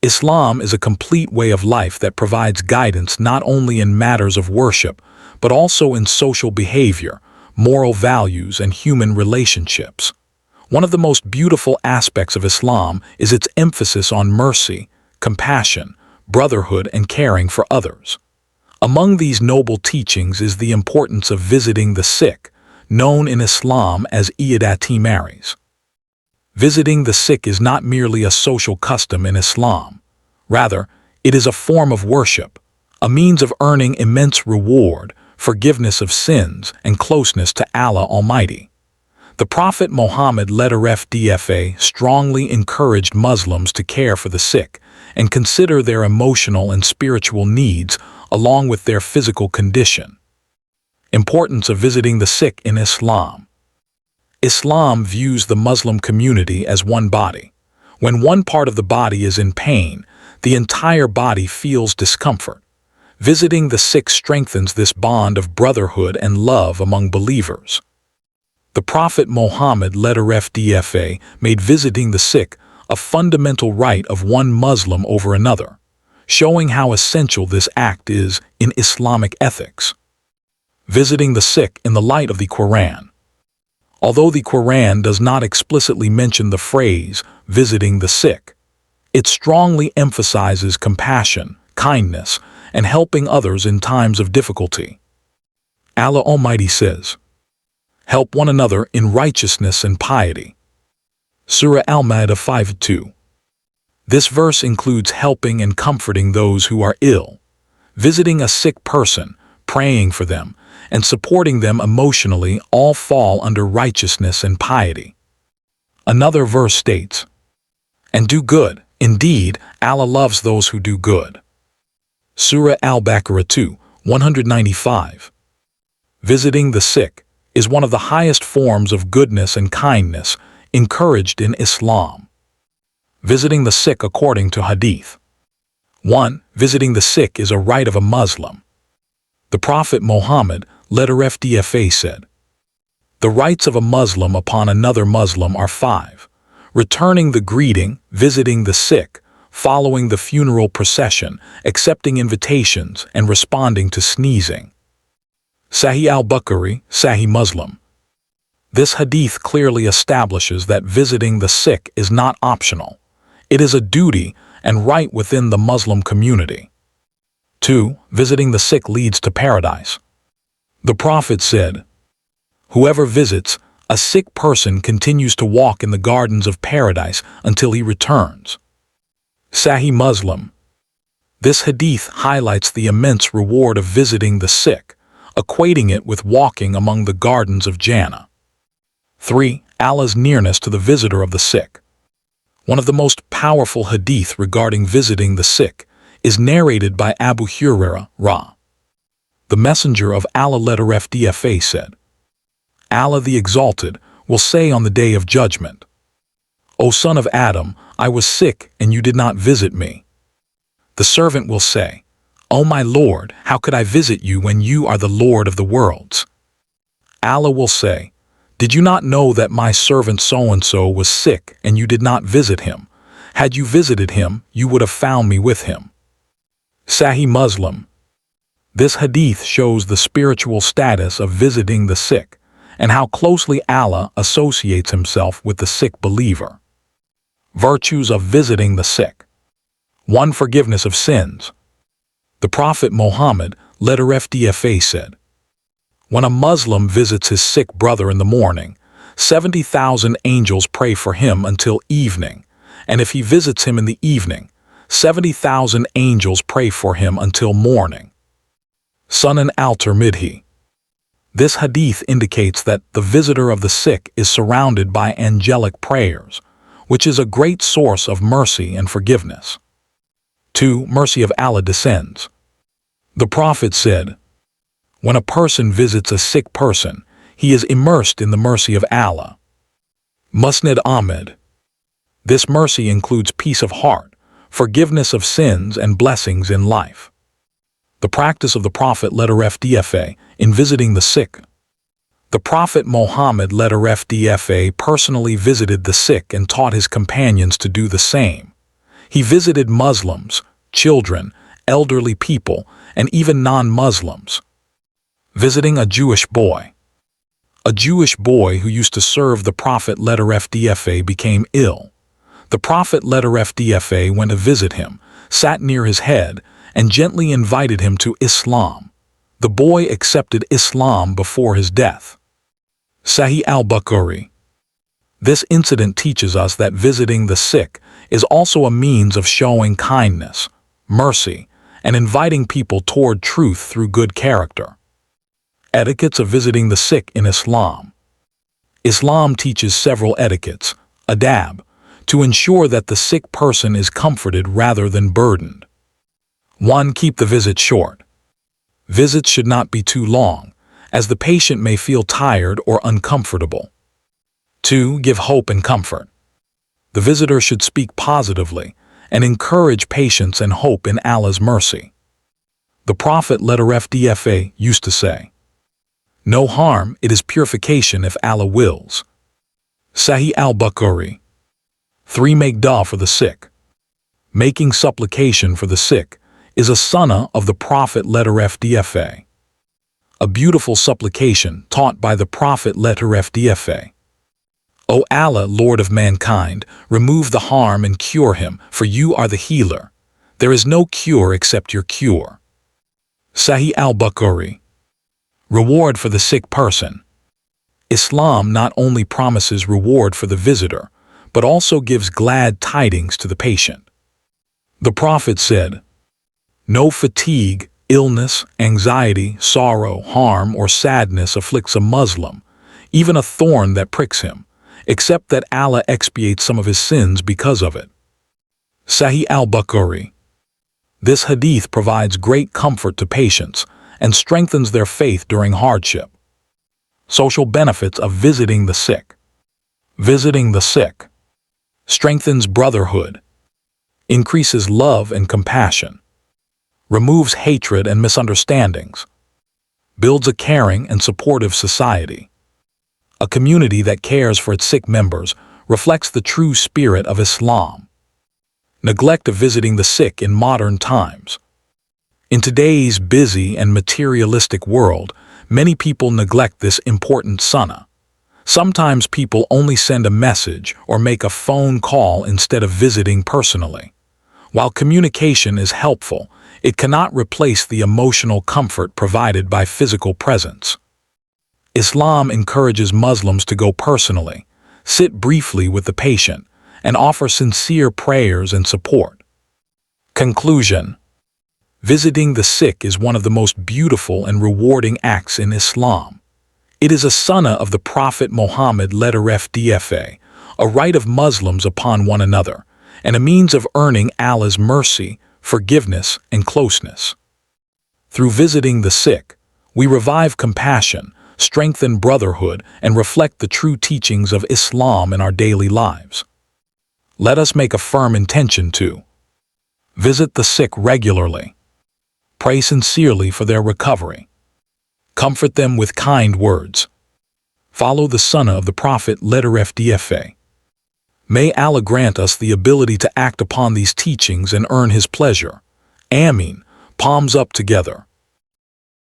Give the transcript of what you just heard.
Islam is a complete way of life that provides guidance not only in matters of worship, but also in social behavior, moral values, and human relationships. One of the most beautiful aspects of Islam is its emphasis on mercy, compassion, brotherhood, and caring for others. Among these noble teachings is the importance of visiting the sick, known in Islam as Iyadat-e-Mareez. Visiting the sick is not merely a social custom in Islam. Rather, it is a form of worship, a means of earning immense reward, forgiveness of sins, and closeness to Allah Almighty. The Prophet Muhammad strongly encouraged Muslims to care for the sick and consider their emotional and spiritual needs along with their physical condition. Importance of visiting the sick in Islam. Islam views the Muslim community as one body. When one part of the body is in pain, the entire body feels discomfort. Visiting the sick strengthens this bond of brotherhood and love among believers. The Prophet Muhammad made visiting the sick a fundamental right of one Muslim over another, showing how essential this act is in Islamic ethics. Visiting the sick in the light of the Qur'an. Although the Qur'an does not explicitly mention the phrase, visiting the sick, it strongly emphasizes compassion, kindness, and helping others in times of difficulty. Allah Almighty says, "Help one another in righteousness and piety." Surah Al-Ma'idah 5:2. This verse includes helping and comforting those who are ill, visiting a sick person, praying for them, and supporting them emotionally all fall under righteousness and piety. Another verse states, "And do good, indeed, Allah loves those who do good." Surah Al-Baqarah 2:195. Visiting the sick is one of the highest forms of goodness and kindness encouraged in Islam. Visiting the sick according to Hadith. 1. Visiting the sick is a right of a Muslim. The Prophet Muhammad said, "The rights of a Muslim upon another Muslim are 5. Returning the greeting, visiting the sick, following the funeral procession, accepting invitations, and responding to sneezing." Sahih al-Bukhari, Sahih Muslim. This hadith clearly establishes that visiting the sick is not optional. It is a duty and right within the Muslim community. 2. Visiting the sick leads to paradise. The Prophet said, "Whoever visits a sick person continues to walk in the gardens of paradise until he returns." Sahih Muslim. This hadith highlights the immense reward of visiting the sick, equating it with walking among the gardens of Jannah. 3. Allah's nearness to the visitor of the sick. One of the most powerful hadith regarding visiting the sick is narrated by Abu Hurairah. The Messenger of Allah said, "Allah the Exalted will say on the Day of Judgment, 'O son of Adam, I was sick and you did not visit me.' The servant will say, 'O my Lord, how could I visit you when you are the Lord of the worlds?' Allah will say, 'Did you not know that my servant so-and-so was sick and you did not visit him? Had you visited him, you would have found me with him.'" Sahih Muslim. This hadith shows the spiritual status of visiting the sick and how closely Allah associates himself with the sick believer. Virtues of visiting the sick. 1. Forgiveness of sins. The Prophet Muhammad said, "When a Muslim visits his sick brother in the morning, 70,000 angels pray for him until evening, and if he visits him in the evening, 70,000 angels pray for him until morning." Sunan al-Tirmidhi. This hadith indicates that the visitor of the sick is surrounded by angelic prayers, which is a great source of mercy and forgiveness. 2. Mercy of Allah descends. The Prophet said, "When a person visits a sick person, he is immersed in the mercy of Allah." Musnad Ahmed. This mercy includes peace of heart, forgiveness of sins, and blessings in life. The practice of the Prophet in visiting the sick. The Prophet Muhammad personally visited the sick and taught his companions to do the same. He visited Muslims, children, elderly people, and even non-Muslims. Visiting a Jewish boy. A Jewish boy who used to serve the Prophet _FDFA became ill. The Prophet _FDFA went to visit him, sat near his head, and gently invited him to Islam. The boy accepted Islam before his death. Sahih al-Bukhari. This incident teaches us that visiting the sick is also a means of showing kindness, mercy, and inviting people toward truth through good character. Etiquettes of visiting the sick in Islam. Islam teaches several etiquettes, adab, to ensure that the sick person is comforted rather than burdened. 1. Keep the visit short. Visits should not be too long, as the patient may feel tired or uncomfortable. 2. Give hope and comfort. The visitor should speak positively and encourage patience and hope in Allah's mercy. The Prophet _FDFA used to say, "No harm, it is purification if Allah wills." Sahih al-Bukhari. 3. Make dua for the sick. Making supplication for the sick is a sunnah of the Prophet _FDFA. A beautiful supplication taught by the Prophet _FDFA. O Allah, Lord of mankind, remove the harm and cure him, for you are the healer. There is no cure except your cure. Sahih al-Bukhari. Reward for the sick person. Islam not only promises reward for the visitor, but also gives glad tidings to the patient. The Prophet said, "No fatigue, illness, anxiety, sorrow, harm, or sadness afflicts a Muslim, even a thorn that pricks him, except that Allah expiates some of his sins because of it." Sahih al-Bukhari. This hadith provides great comfort to patients and strengthens their faith during hardship. Social benefits of visiting the sick. Visiting the sick strengthens brotherhood, increases love and compassion, removes hatred and misunderstandings, builds a caring and supportive society. A community that cares for its sick members reflects the true spirit of Islam. Neglect of visiting the sick in modern times. In today's busy and materialistic world, many people neglect this important sunnah. Sometimes people only send a message or make a phone call instead of visiting personally. While communication is helpful, it cannot replace the emotional comfort provided by physical presence. Islam encourages Muslims to go personally, sit briefly with the patient, and offer sincere prayers and support. Conclusion. Visiting the sick is one of the most beautiful and rewarding acts in Islam. It is a sunnah of the Prophet Muhammad _FDFA, a right of Muslims upon one another, and a means of earning Allah's mercy, forgiveness, and closeness. Through visiting the sick, we revive compassion, strengthen brotherhood, and reflect the true teachings of Islam in our daily lives. Let us make a firm intention to visit the sick regularly, pray sincerely for their recovery, comfort them with kind words, follow the sunnah of the Prophet _FDFA. May Allah grant us the ability to act upon these teachings and earn His pleasure. Ameen. Palms up together.